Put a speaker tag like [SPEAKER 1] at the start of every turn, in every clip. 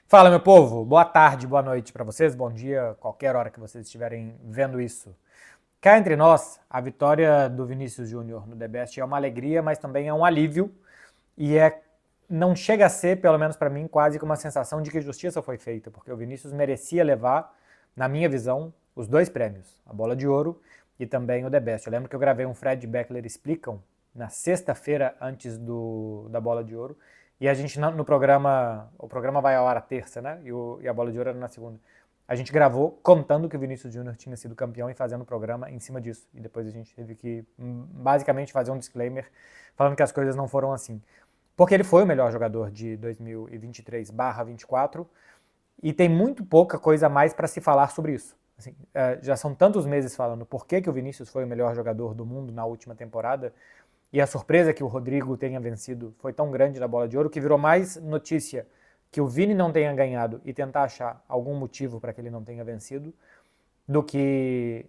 [SPEAKER 1] Fala, meu povo! Boa tarde, boa noite para vocês, bom dia, qualquer hora que vocês estiverem vendo isso. Cá entre nós, a vitória do Vinícius Júnior no The Best é uma alegria, mas também é um alívio e não chega a ser, pelo menos para mim, quase que uma sensação de que justiça foi feita, porque o Vinícius merecia levar, na minha visão, os dois prêmios, a Bola de Ouro e também o The Best. Eu lembro que eu gravei um Fred Beckler Explicam na sexta-feira antes da Bola de Ouro, e a gente no programa, o programa vai ao ar à terça, né? E a Bola de Ouro era na segunda. A gente gravou contando que o Vinícius Júnior tinha sido campeão e fazendo o programa em cima disso. E depois a gente teve que basicamente fazer um disclaimer falando que as coisas não foram assim. Porque ele foi o melhor jogador de 2023/24 e tem muito pouca coisa a mais para se falar sobre isso. Assim, já são tantos meses falando por que o Vinícius foi o melhor jogador do mundo na última temporada e a surpresa que o Rodrigo tenha vencido foi tão grande na Bola de Ouro que virou mais notícia que o Vini não tenha ganhado e tentar achar algum motivo para que ele não tenha vencido do que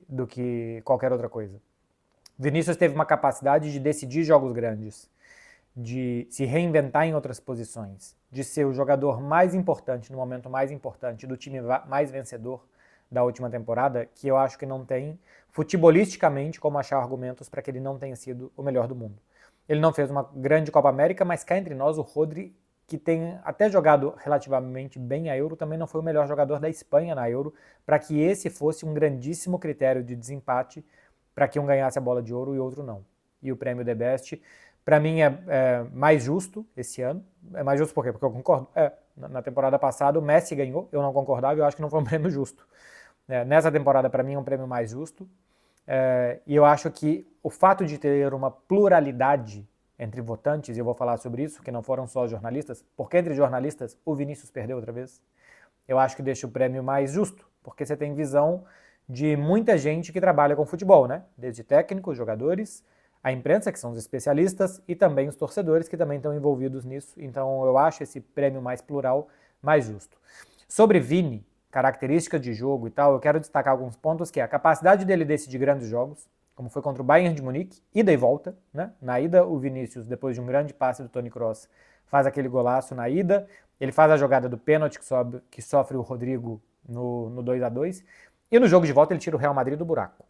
[SPEAKER 1] qualquer outra coisa. Vinícius teve uma capacidade de decidir jogos grandes, de se reinventar em outras posições, de ser o jogador mais importante no momento mais importante do time mais vencedor da última temporada, que eu acho que não tem futebolisticamente como achar argumentos para que ele não tenha sido o melhor do mundo. Ele não fez uma grande Copa América, mas cá entre nós o Rodri, que tem até jogado relativamente bem a Euro, também não foi o melhor jogador da Espanha na Euro, para que esse fosse um grandíssimo critério de desempate para que um ganhasse a Bola de Ouro e outro não. E o prêmio The Best, para mim, é mais justo esse ano. É mais justo por quê? Porque eu concordo. Na temporada passada o Messi ganhou, eu não concordava e eu acho que não foi um prêmio justo. Nessa temporada, para mim, é um prêmio mais justo. E eu acho que o fato de ter uma pluralidade entre votantes, e eu vou falar sobre isso, que não foram só jornalistas, porque entre jornalistas o Vinícius perdeu outra vez, eu acho que deixa o prêmio mais justo, porque você tem visão de muita gente que trabalha com futebol, né? Desde técnicos, jogadores, a imprensa, que são os especialistas, e também os torcedores, que também estão envolvidos nisso. Então eu acho esse prêmio mais plural mais justo. Sobre Vini, características de jogo e tal, eu quero destacar alguns pontos, que é a capacidade dele decidir grandes jogos, como foi contra o Bayern de Munique, ida e volta, né? Na ida, o Vinícius, depois de um grande passe do Toni Kroos, faz aquele golaço na ida, ele faz a jogada do pênalti que sofre o Rodrigo no 2-2, e no jogo de volta ele tira o Real Madrid do buraco.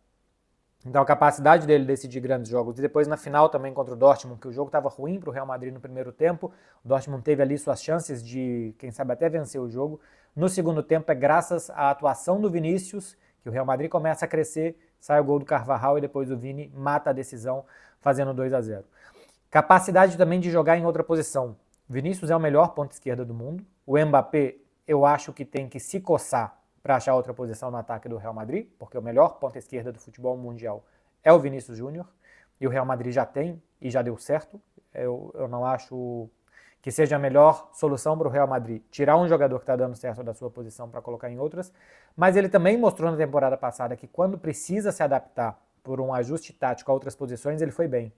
[SPEAKER 1] Então a capacidade dele decidir grandes jogos, e depois na final também contra o Dortmund, que o jogo estava ruim para o Real Madrid no primeiro tempo, o Dortmund teve ali suas chances de, quem sabe, até vencer o jogo. No segundo tempo é graças à atuação do Vinícius que o Real Madrid começa a crescer, sai o gol do Carvajal e depois o Vini mata a decisão fazendo 2-0. Capacidade também de jogar em outra posição. Vinícius é o melhor ponta esquerda do mundo. O Mbappé, eu acho que tem que se coçar para achar outra posição no ataque do Real Madrid, porque o melhor ponta esquerda do futebol mundial é o Vinícius Júnior, e o Real Madrid já tem e já deu certo. Eu não acho que seja a melhor solução para o Real Madrid tirar um jogador que está dando certo da sua posição para colocar em outras, mas ele também mostrou na temporada passada que quando precisa se adaptar por um ajuste tático a outras posições, ele foi bem.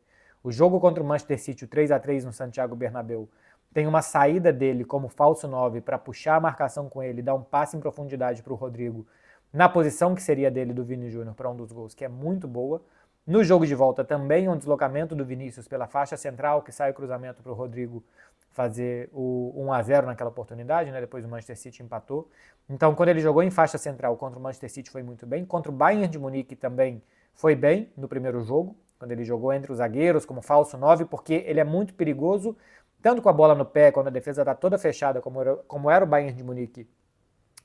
[SPEAKER 1] O jogo contra o Manchester City, o 3-3 no Santiago Bernabéu, tem uma saída dele como falso 9 para puxar a marcação com ele, dar um passe em profundidade para o Rodrigo, na posição que seria dele do Vini Júnior para um dos gols, que é muito boa. No jogo de volta também um deslocamento do Vinícius pela faixa central, que sai o cruzamento para o Rodrigo fazer o 1-0 naquela oportunidade, né? Depois o Manchester City empatou. Então, quando ele jogou em faixa central contra o Manchester City foi muito bem. Contra o Bayern de Munique também foi bem no primeiro jogo, quando ele jogou entre os zagueiros como falso 9, porque ele é muito perigoso, tanto com a bola no pé, quando a defesa está toda fechada, como era o Bayern de Munique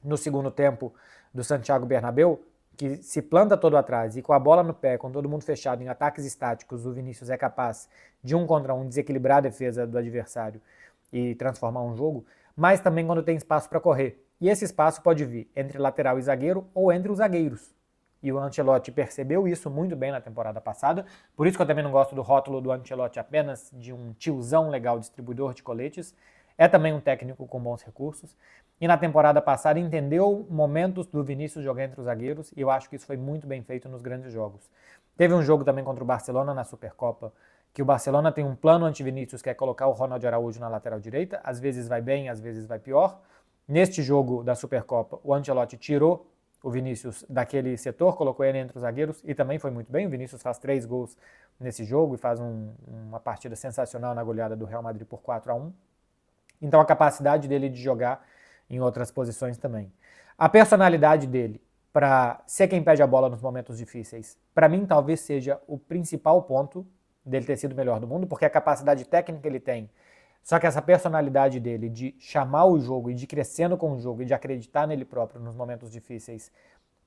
[SPEAKER 1] no segundo tempo do Santiago Bernabéu, que se planta todo atrás e com a bola no pé, com todo mundo fechado em ataques estáticos, o Vinícius é capaz de 1 contra 1 desequilibrar a defesa do adversário e transformar um jogo, mas também quando tem espaço para correr. E esse espaço pode vir entre lateral e zagueiro ou entre os zagueiros. E o Ancelotti percebeu isso muito bem na temporada passada, por isso que eu também não gosto do rótulo do Ancelotti apenas de um tiozão legal distribuidor de coletes. É também um técnico com bons recursos. E na temporada passada entendeu momentos do Vinícius jogar entre os zagueiros, e eu acho que isso foi muito bem feito nos grandes jogos. Teve um jogo também contra o Barcelona na Supercopa, que o Barcelona tem um plano anti-Vinícius, que é colocar o Ronald Araújo na lateral direita, às vezes vai bem, às vezes vai pior. Neste jogo da Supercopa, o Ancelotti tirou o Vinícius daquele setor, colocou ele entre os zagueiros e também foi muito bem. O Vinícius faz 3 gols nesse jogo e faz uma partida sensacional na goleada do Real Madrid por 4-1. Então a capacidade dele de jogar em outras posições também. A personalidade dele para ser quem pede a bola nos momentos difíceis, para mim talvez seja o principal ponto dele ter sido o melhor do mundo, porque a capacidade técnica ele tem, só que essa personalidade dele de chamar o jogo e de ir crescendo com o jogo e de acreditar nele próprio nos momentos difíceis,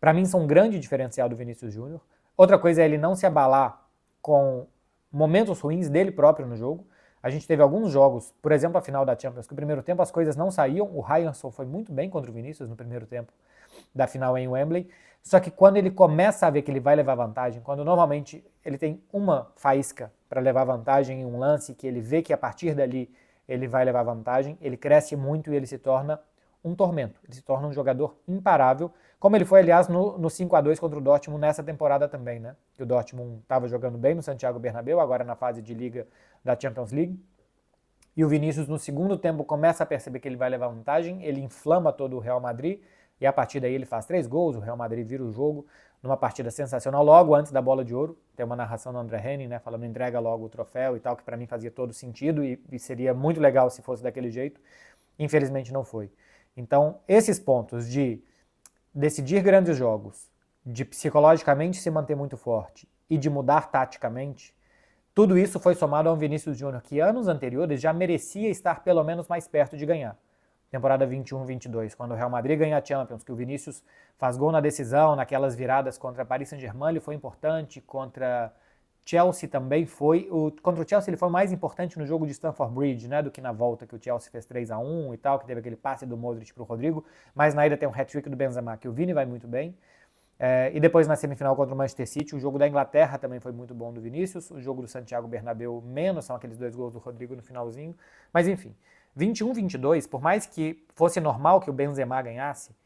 [SPEAKER 1] para mim são um grande diferencial do Vinícius Júnior. Outra coisa é ele não se abalar com momentos ruins dele próprio no jogo. A gente teve alguns jogos, por exemplo a final da Champions, que no primeiro tempo as coisas não saíam, o Ryanson foi muito bem contra o Vinícius no primeiro tempo da final em Wembley, só que quando ele começa a ver que ele vai levar vantagem, quando normalmente ele tem uma faísca para levar vantagem em um lance, que ele vê que a partir dali ele vai levar vantagem, ele cresce muito e ele se torna um tormento, ele se torna um jogador imparável, como ele foi, aliás, no 5-2 contra o Dortmund nessa temporada também, né? Que o Dortmund estava jogando bem no Santiago Bernabéu, agora na fase de liga da Champions League, e o Vinícius no segundo tempo começa a perceber que ele vai levar vantagem, ele inflama todo o Real Madrid, e a partir daí ele faz 3 gols, o Real Madrid vira o jogo numa partida sensacional, logo antes da bola de ouro. Tem uma narração do André Henning, né, falando entrega logo o troféu e tal, que para mim fazia todo sentido e seria muito legal se fosse daquele jeito. Infelizmente não foi. Então, esses pontos de decidir grandes jogos, de psicologicamente se manter muito forte e de mudar taticamente, tudo isso foi somado a um Vinícius Júnior que anos anteriores já merecia estar pelo menos mais perto de ganhar. Temporada 21-22, quando o Real Madrid ganha a Champions, que o Vinícius faz gol na decisão, naquelas viradas contra Paris Saint-Germain, ele foi importante, contra Chelsea também foi. Contra o Chelsea ele foi mais importante no jogo de Stamford Bridge, né, do que na volta que o Chelsea fez 3-1 e tal, que teve aquele passe do Modric para o Rodrigo, mas na ida tem um hat-trick do Benzema, que o Vini vai muito bem. E depois na semifinal contra o Manchester City, o jogo da Inglaterra também foi muito bom do Vinícius, o jogo do Santiago Bernabéu menos, são aqueles 2 gols do Rodrigo no finalzinho, mas enfim. 21-22, por mais que fosse normal que o Benzema ganhasse,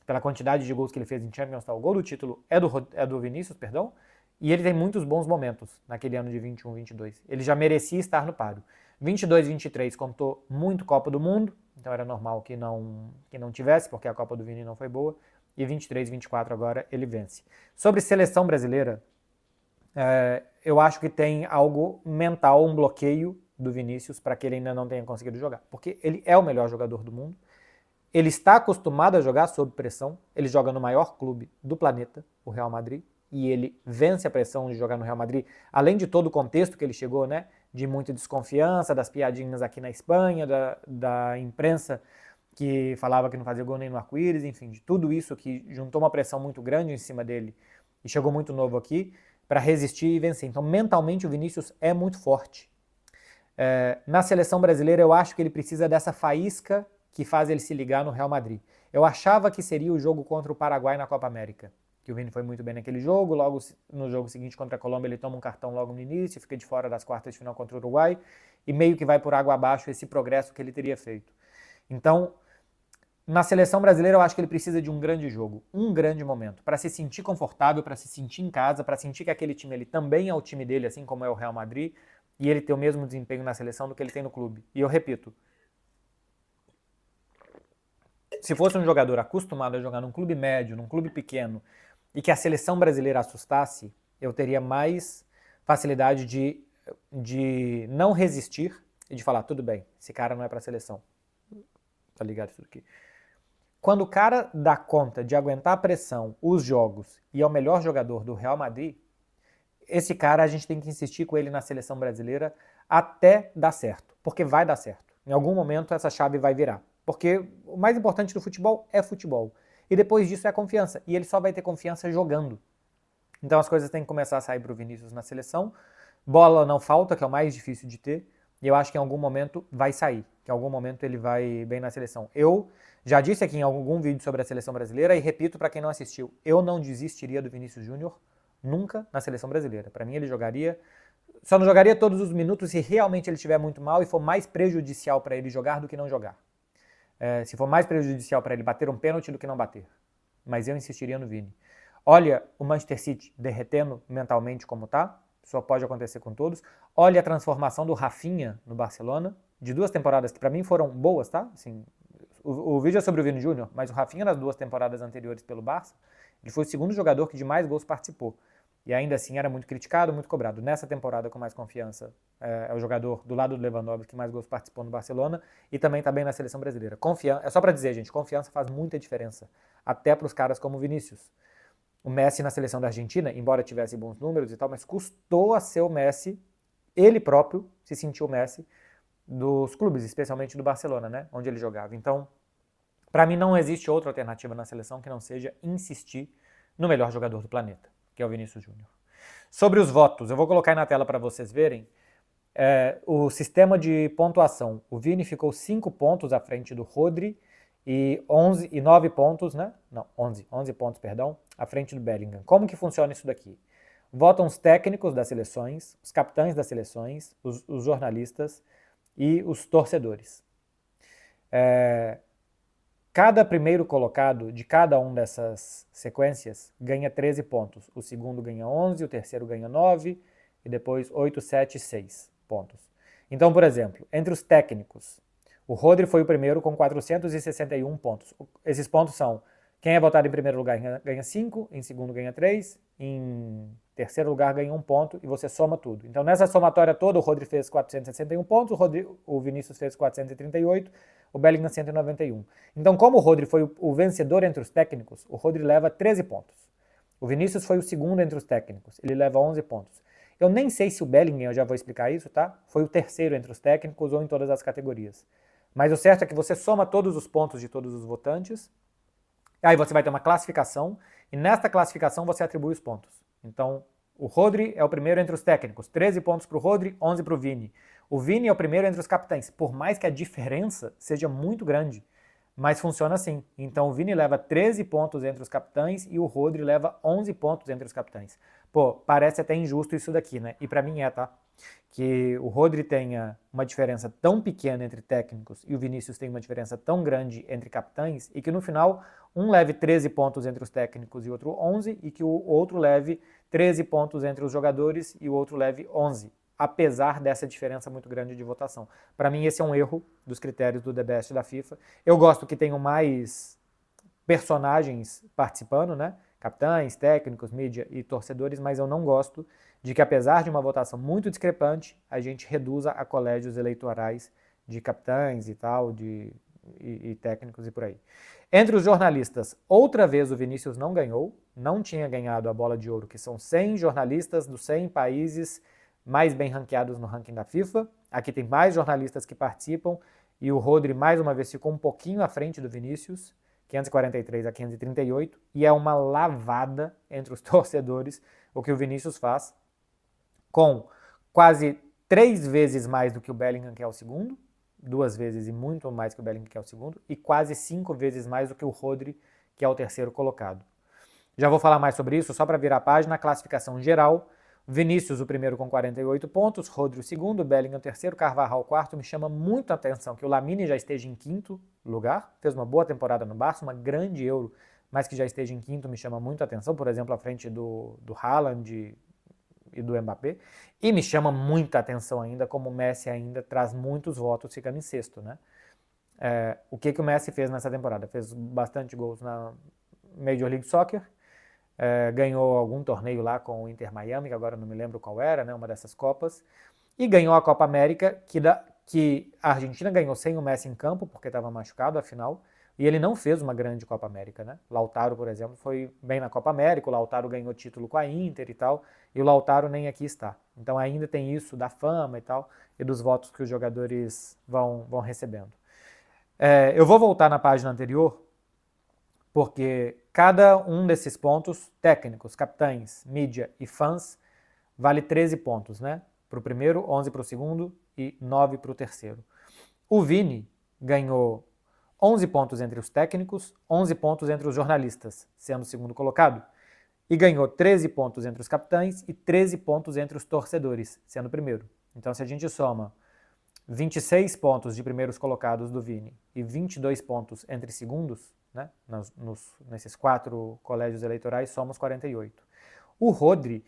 [SPEAKER 1] pela quantidade de gols que ele fez em Champions, tá? O gol do título é do Vinícius, perdão, e ele tem muitos bons momentos naquele ano de 21-22. Ele já merecia estar no páreo. 22-23 contou muito Copa do Mundo, então era normal que não tivesse, porque a Copa do Vini não foi boa, e 23-24 agora ele vence. Sobre seleção brasileira, eu acho que tem algo mental, um bloqueio do Vinícius para que ele ainda não tenha conseguido jogar, porque ele é o melhor jogador do mundo, ele está acostumado a jogar sob pressão, ele joga no maior clube do planeta, o Real Madrid, e ele vence a pressão de jogar no Real Madrid, além de todo o contexto que ele chegou, né, de muita desconfiança, das piadinhas aqui na Espanha, da imprensa que falava que não fazia gol nem no arco-íris, enfim, de tudo isso que juntou uma pressão muito grande em cima dele e chegou muito novo aqui para resistir e vencer. Então, mentalmente, o Vinícius é muito forte. Na seleção brasileira, eu acho que ele precisa dessa faísca que faz ele se ligar no Real Madrid. Eu achava que seria o jogo contra o Paraguai na Copa América, que o Vini foi muito bem naquele jogo, logo no jogo seguinte contra a Colômbia ele toma um cartão logo no início, fica de fora das quartas de final contra o Uruguai, e meio que vai por água abaixo esse progresso que ele teria feito. Então, na seleção brasileira eu acho que ele precisa de um grande jogo, um grande momento, para se sentir confortável, para se sentir em casa, para sentir que aquele time ele também é o time dele, assim como é o Real Madrid, e ele ter o mesmo desempenho na seleção do que ele tem no clube. E eu repito, se fosse um jogador acostumado a jogar num clube médio, num clube pequeno, e que a seleção brasileira assustasse, eu teria mais facilidade de não resistir e de falar, tudo bem, esse cara não é para a seleção. Tá ligado isso aqui? Quando o cara dá conta de aguentar a pressão, os jogos, e é o melhor jogador do Real Madrid, esse cara a gente tem que insistir com ele na seleção brasileira até dar certo, porque vai dar certo. Em algum momento essa chave vai virar, porque o mais importante do futebol é futebol. E depois disso é a confiança, e ele só vai ter confiança jogando. Então as coisas têm que começar a sair para o Vinícius na seleção. Bola não falta, que é o mais difícil de ter, e eu acho que em algum momento vai sair, que em algum momento ele vai bem na seleção. Eu já disse aqui em algum vídeo sobre a seleção brasileira, e repito para quem não assistiu, eu não desistiria do Vinícius Júnior nunca na seleção brasileira. Para mim ele jogaria, só não jogaria todos os minutos se realmente ele estiver muito mal e for mais prejudicial para ele jogar do que não jogar. Se for mais prejudicial para ele bater um pênalti do que não bater. Mas eu insistiria no Vini. Olha o Manchester City derretendo mentalmente como tá, só pode acontecer com todos. Olha a transformação do Rafinha no Barcelona, de 2 temporadas que para mim foram boas, tá? Assim, o vídeo é sobre o Vini Júnior, mas o Rafinha nas 2 temporadas anteriores pelo Barça, ele foi o segundo jogador que de mais gols participou. E ainda assim era muito criticado, muito cobrado. Nessa temporada, com mais confiança, é o jogador do lado do Lewandowski que mais gols participou no Barcelona e também está bem na seleção brasileira. É só para dizer, gente, confiança faz muita diferença, até para os caras como o Vinícius. O Messi na seleção da Argentina, embora tivesse bons números e tal, mas custou a ser o Messi, ele próprio se sentiu o Messi dos clubes, especialmente do Barcelona, né, onde ele jogava. Então, para mim não existe outra alternativa na seleção que não seja insistir no melhor jogador do planeta, que é o Vinícius Júnior. Sobre os votos, eu vou colocar aí na tela para vocês verem o sistema de pontuação. O Vini ficou 5 pontos à frente do Rodri e 9 pontos, né? Não, 11 pontos, perdão, à frente do Bellingham. Como que funciona isso daqui? Votam os técnicos das seleções, os capitães das seleções, os jornalistas e os torcedores. Cada primeiro colocado de cada uma dessas sequências ganha 13 pontos. O segundo ganha 11, o terceiro ganha 9 e depois 8, 7 e 6 pontos. Então, por exemplo, entre os técnicos, o Rodri foi o primeiro com 461 pontos. Esses pontos são: quem é votado em primeiro lugar ganha 5, em segundo ganha 3, em terceiro lugar ganha 1 ponto e você soma tudo. Então, nessa somatória toda, o Rodri fez 461 pontos, o Vinícius fez 438, o Bellingham 191. Então, como o Rodri foi o vencedor entre os técnicos, o Rodri leva 13 pontos. O Vinícius foi o segundo entre os técnicos, ele leva 11 pontos. Eu nem sei se o Bellingham, eu já vou explicar isso, tá? Foi o terceiro entre os técnicos ou em todas as categorias. Mas o certo é que você soma todos os pontos de todos os votantes, aí você vai ter uma classificação, e nesta classificação você atribui os pontos. Então, o Rodri é o primeiro entre os técnicos, 13 pontos para o Rodri, 11 para o Vini. O Vini é o primeiro entre os capitães, por mais que a diferença seja muito grande, mas funciona assim. Então o Vini leva 13 pontos entre os capitães e o Rodri leva 11 pontos entre os capitães. Pô, parece até injusto isso daqui, né? E pra mim tá? Que o Rodri tenha uma diferença tão pequena entre técnicos e o Vinícius tenha uma diferença tão grande entre capitães e que no final um leve 13 pontos entre os técnicos e outro 11 e que o outro leve 13 pontos entre os jogadores e o outro leve 11. Apesar dessa diferença muito grande de votação. Para mim, esse é um erro dos critérios do The Best da FIFA. Eu gosto que tenham mais personagens participando, né? Capitães, técnicos, mídia e torcedores, mas eu não gosto de que, apesar de uma votação muito discrepante, a gente reduza a colégios eleitorais de capitães e tal, e técnicos e por aí. Entre os jornalistas, outra vez o Vinícius não ganhou, não tinha ganhado a bola de ouro, que são 100 jornalistas dos 100 países mais bem ranqueados no ranking da FIFA. Aqui tem mais jornalistas que participam e o Rodri mais uma vez ficou um pouquinho à frente do Vinícius, 543 a 538, e é uma lavada entre os torcedores o que o Vinícius faz, com quase 3 vezes mais do que o Bellingham, que é o segundo, 2 vezes e muito mais que o Bellingham, que é o segundo, e quase 5 vezes mais do que o Rodri, que é o terceiro colocado. Já vou falar mais sobre isso, só para virar a página, a classificação geral. Vinícius o primeiro com 48 pontos, Rodri o segundo, Bellingham o terceiro, Carvajal o quarto. Me chama muito a atenção que o Lamine já esteja em quinto lugar, fez uma boa temporada no Barça, uma grande Euro, mas que já esteja em quinto me chama muito a atenção, por exemplo, à frente do Haaland e do Mbappé. E me chama muita atenção ainda como o Messi ainda traz muitos votos ficando em sexto, né? O que o Messi fez nessa temporada? Fez bastante gols na Major League Soccer, ganhou algum torneio lá com o Inter Miami, que agora não me lembro qual era, né, uma dessas Copas, e ganhou a Copa América, que a Argentina ganhou sem o Messi em campo, porque estava machucado, afinal, e ele não fez uma grande Copa América, né? Lautaro, por exemplo, foi bem na Copa América, o Lautaro ganhou título com a Inter e tal, e o Lautaro nem aqui está. Então ainda tem isso da fama e tal, e dos votos que os jogadores vão recebendo. Eu vou voltar na página anterior, porque cada um desses pontos, técnicos, capitães, mídia e fãs, vale 13 pontos, né? Para o primeiro, 11 para o segundo e 9 para o terceiro. O Vini ganhou 11 pontos entre os técnicos, 11 pontos entre os jornalistas, sendo o segundo colocado, e ganhou 13 pontos entre os capitães e 13 pontos entre os torcedores, sendo o primeiro. Então, se a gente soma 26 pontos de primeiros colocados do Vini e 22 pontos entre segundos, né, nesses 4 colégios eleitorais, somos 48. O Rodri,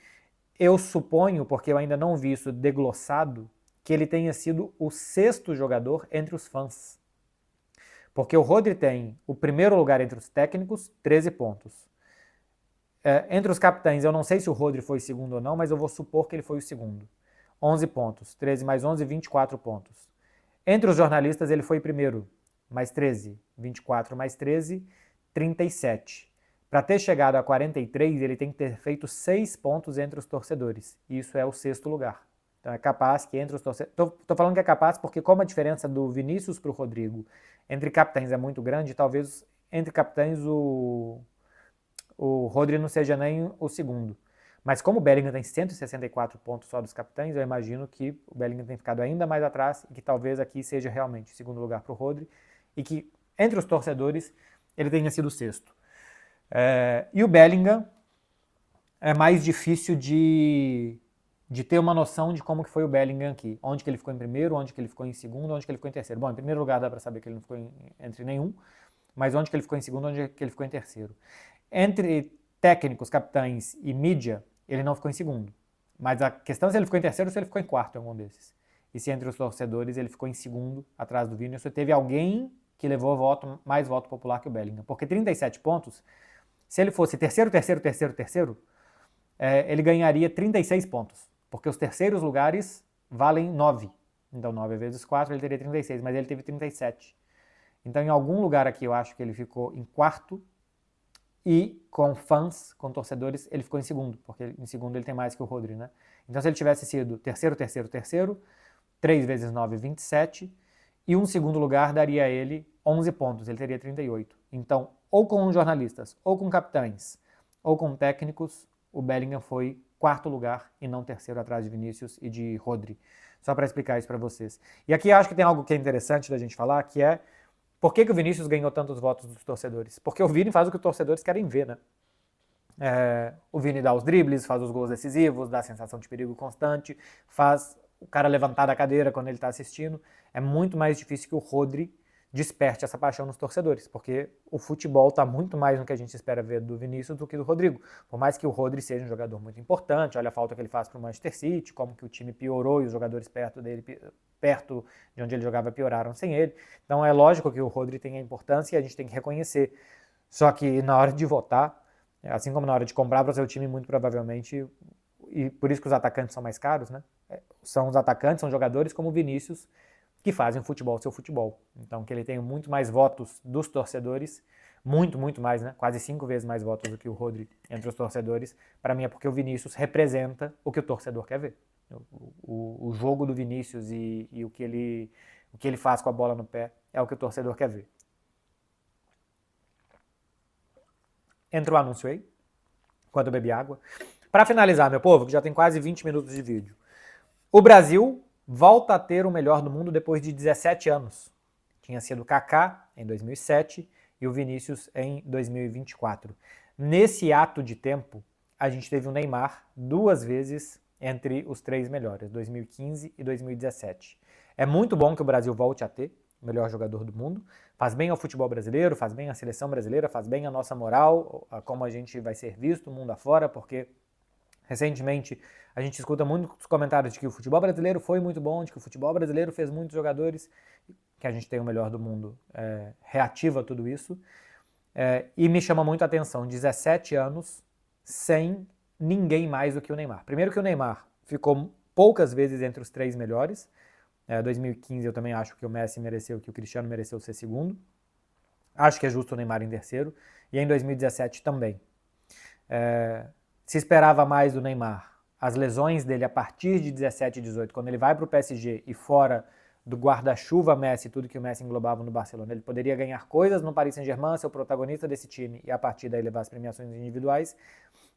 [SPEAKER 1] eu suponho, porque eu ainda não vi isso deglossado, que ele tenha sido o 6º jogador entre os fãs. Porque o Rodri tem o primeiro lugar entre os técnicos, 13 pontos. Entre os capitães, eu não sei se o Rodri foi segundo ou não, mas eu vou supor que ele foi o segundo. 11 pontos, 13 mais 11, 24 pontos. Entre os jornalistas, ele foi primeiro, mais 13, 24 mais 13, 37. Para ter chegado a 43, ele tem que ter feito 6 pontos entre os torcedores. E isso é o sexto lugar. Então é capaz que entre os torcedores... Estou falando que é capaz porque como a diferença do Vinícius para o Rodrigo entre capitães é muito grande, talvez entre capitães o Rodri não seja nem o segundo. Mas como o Bellingham tem 164 pontos só dos capitães, eu imagino que o Bellingham tem ficado ainda mais atrás e que talvez aqui seja realmente o segundo lugar para o Rodri e que entre os torcedores ele tenha sido o sexto. E o Bellingham é mais difícil de ter uma noção de como que foi o Bellingham aqui. Onde que ele ficou em primeiro, onde que ele ficou em segundo, onde que ele ficou em terceiro. Bom, em primeiro lugar dá para saber que ele não ficou entre nenhum, mas onde que ele ficou em segundo, onde que ele ficou em terceiro. Entre técnicos, capitães e mídia, ele não ficou em segundo. Mas a questão é se ele ficou em terceiro ou se ele ficou em quarto em algum desses. E se entre os torcedores ele ficou em segundo, atrás do Vinícius, teve alguém que levou mais voto popular que o Bellingham. Porque 37 pontos, se ele fosse terceiro, ele ganharia 36 pontos. Porque os terceiros lugares valem 9. Então 9 vezes 4 ele teria 36, mas ele teve 37. Então em algum lugar aqui eu acho que ele ficou em quarto, e com fãs, com torcedores, ele ficou em segundo, porque em segundo ele tem mais que o Rodri, né? Então se ele tivesse sido terceiro, 3 vezes 9, 27, e um segundo lugar daria a ele 11 pontos, ele teria 38. Então, ou com jornalistas, ou com capitães, ou com técnicos, o Bellingham foi quarto lugar e não terceiro atrás de Vinícius e de Rodri. Só para explicar isso para vocês. E aqui acho que tem algo que é interessante da gente falar, que é por que o Vinícius ganhou tantos votos dos torcedores? Porque o Vini faz o que os torcedores querem ver, né? O Vini dá os dribles, faz os gols decisivos, dá a sensação de perigo constante, faz o cara levantar da cadeira quando ele está assistindo. É muito mais difícil que o Rodri desperte essa paixão nos torcedores, porque o futebol está muito mais no que a gente espera ver do Vinícius do que do Rodrigo. Por mais que o Rodri seja um jogador muito importante, olha a falta que ele faz para o Manchester City, como que o time piorou e os jogadores perto de onde ele jogava pioraram sem ele. Então é lógico que o Rodri tem a importância e a gente tem que reconhecer. Só que na hora de votar, assim como na hora de comprar para o seu time, muito provavelmente, e por isso que os atacantes são mais caros, né? São os atacantes, são jogadores como o Vinícius, que fazem o futebol seu futebol. Então, que ele tem muito mais votos dos torcedores, muito mais, né? Quase 5 vezes mais votos do que o Rodri entre os torcedores. Para mim é porque o Vinícius representa o que o torcedor quer ver. O jogo do Vinícius e o que ele faz com a bola no pé é o que o torcedor quer ver. Entra o anúncio aí, enquanto eu bebi água. Para finalizar, meu povo, que já tem quase 20 minutos de vídeo. O Brasil volta a ter o melhor do mundo depois de 17 anos. Tinha sido o Kaká em 2007 e o Vinícius em 2024. Nesse ato de tempo, a gente teve o Neymar 2 vezes entre os 3 melhores, 2015 e 2017. É muito bom que o Brasil volte a ter o melhor jogador do mundo. Faz bem ao futebol brasileiro, faz bem à seleção brasileira, faz bem à nossa moral, a como a gente vai ser visto mundo afora, porque recentemente a gente escuta muitos comentários de que o futebol brasileiro foi muito bom, de que o futebol brasileiro fez muitos jogadores, que a gente tem o melhor do mundo, reativa a tudo isso. E me chama muito a atenção, 17 anos sem ninguém mais do que o Neymar. Primeiro que o Neymar ficou poucas vezes entre os 3 melhores. 2015 eu também acho que o Messi mereceu, que o Cristiano mereceu ser segundo. Acho que é justo o Neymar em terceiro. E em 2017 também. Se esperava mais do Neymar. As lesões dele a partir de 17 e 18, quando ele vai para o PSG e fora do guarda-chuva Messi, tudo que o Messi englobava no Barcelona, ele poderia ganhar coisas no Paris Saint-Germain, ser o protagonista desse time e a partir daí levar as premiações individuais.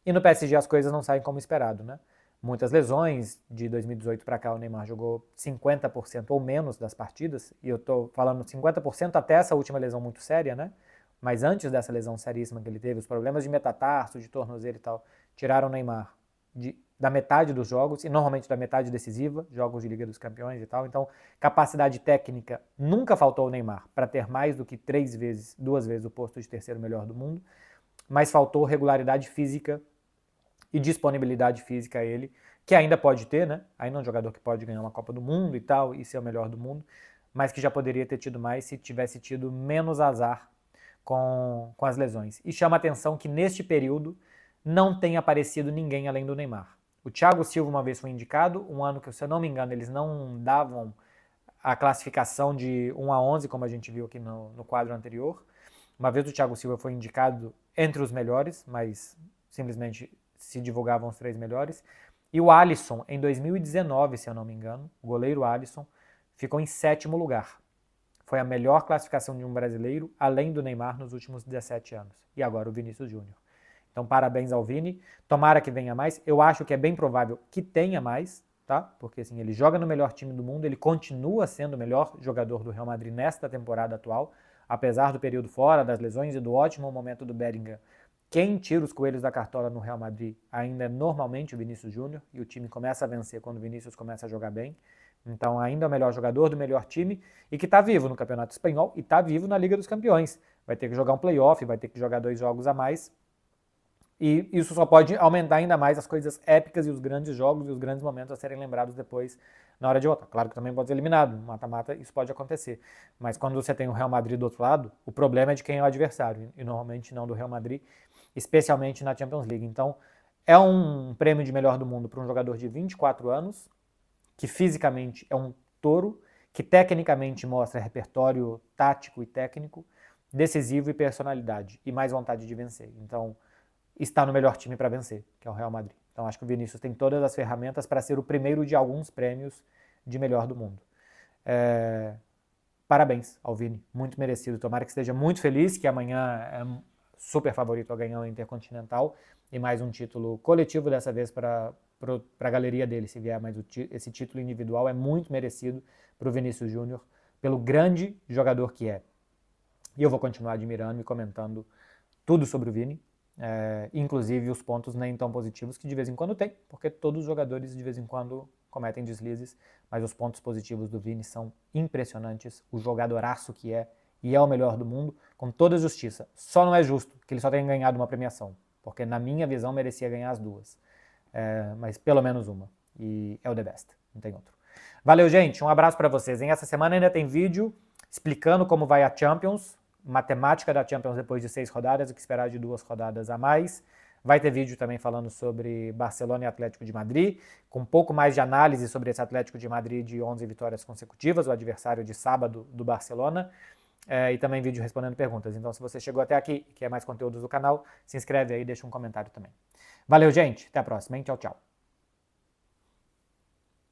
[SPEAKER 1] E no PSG as coisas não saem como esperado, né? Muitas lesões, de 2018 para cá o Neymar jogou 50% ou menos das partidas, e eu tô falando 50% até essa última lesão muito séria, né? Mas antes dessa lesão seríssima que ele teve, os problemas de metatarso, de tornozelo e tal, tiraram o Neymar da metade dos jogos, e normalmente da metade decisiva, jogos de Liga dos Campeões e tal. Então, capacidade técnica nunca faltou ao Neymar para ter mais do que 2 vezes o posto de terceiro melhor do mundo, mas faltou regularidade física e disponibilidade física a ele, que ainda pode ter, né? Ainda é um jogador que pode ganhar uma Copa do Mundo e tal, e ser o melhor do mundo, mas que já poderia ter tido mais se tivesse tido menos azar com as lesões. E chama a atenção que neste período não tem aparecido ninguém além do Neymar. O Thiago Silva uma vez foi indicado, um ano que, se eu não me engano, eles não davam a classificação de 1 a 11, como a gente viu aqui no quadro anterior. Uma vez o Thiago Silva foi indicado entre os melhores, mas simplesmente se divulgavam os 3 melhores. E o Alisson, em 2019, se eu não me engano, o goleiro Alisson, ficou em 7º lugar. Foi a melhor classificação de um brasileiro, além do Neymar, nos últimos 17 anos. E agora o Vinícius Júnior. Então, parabéns ao Vini. Tomara que venha mais. Eu acho que é bem provável que tenha mais, tá? Porque assim, ele joga no melhor time do mundo, ele continua sendo o melhor jogador do Real Madrid nesta temporada atual, apesar do período fora, das lesões e do ótimo momento do Bellingham. Quem tira os coelhos da cartola no Real Madrid ainda é normalmente o Vinícius Júnior, e o time começa a vencer quando o Vinícius começa a jogar bem. Então ainda é o melhor jogador do melhor time e que está vivo no Campeonato Espanhol e está vivo na Liga dos Campeões. Vai ter que jogar um playoff, vai ter que jogar 2 jogos a mais. E isso só pode aumentar ainda mais as coisas épicas e os grandes jogos e os grandes momentos a serem lembrados depois na hora de votar. Claro que também pode ser eliminado, mata-mata, isso pode acontecer. Mas quando você tem o Real Madrid do outro lado, o problema é de quem é o adversário, e normalmente não do Real Madrid, especialmente na Champions League. Então, é um prêmio de melhor do mundo para um jogador de 24 anos, que fisicamente é um touro, que tecnicamente mostra repertório tático e técnico, decisivo e personalidade, e mais vontade de vencer. Então, está no melhor time para vencer, que é o Real Madrid. Então, acho que o Vinícius tem todas as ferramentas para ser o primeiro de alguns prêmios de melhor do mundo. Parabéns ao Vini, muito merecido. Tomara que esteja muito feliz, que amanhã é super favorito a ganhar o Intercontinental e mais um título coletivo dessa vez para a galeria dele, se vier mais esse título individual, é muito merecido para o Vinícius Júnior, pelo grande jogador que é. E eu vou continuar admirando e comentando tudo sobre o Vini, inclusive os pontos nem tão positivos que de vez em quando tem, porque todos os jogadores de vez em quando cometem deslizes, mas os pontos positivos do Vini são impressionantes, o jogadoraço que é, e é o melhor do mundo, com toda a justiça. Só não é justo que ele só tenha ganhado uma premiação, porque na minha visão merecia ganhar as 2, mas pelo menos uma, e é o The Best, não tem outro. Valeu, gente, um abraço para vocês. Essa semana ainda tem vídeo explicando como vai a Champions, matemática da Champions depois de 6 rodadas, o que esperar de 2 rodadas a mais. Vai ter vídeo também falando sobre Barcelona e Atlético de Madrid, com um pouco mais de análise sobre esse Atlético de Madrid de 11 vitórias consecutivas, o adversário de sábado do Barcelona, e também vídeo respondendo perguntas. Então, se você chegou até aqui e quer mais conteúdos do canal, se inscreve aí e deixa um comentário também. Valeu, gente. Até a próxima, hein? Tchau, tchau.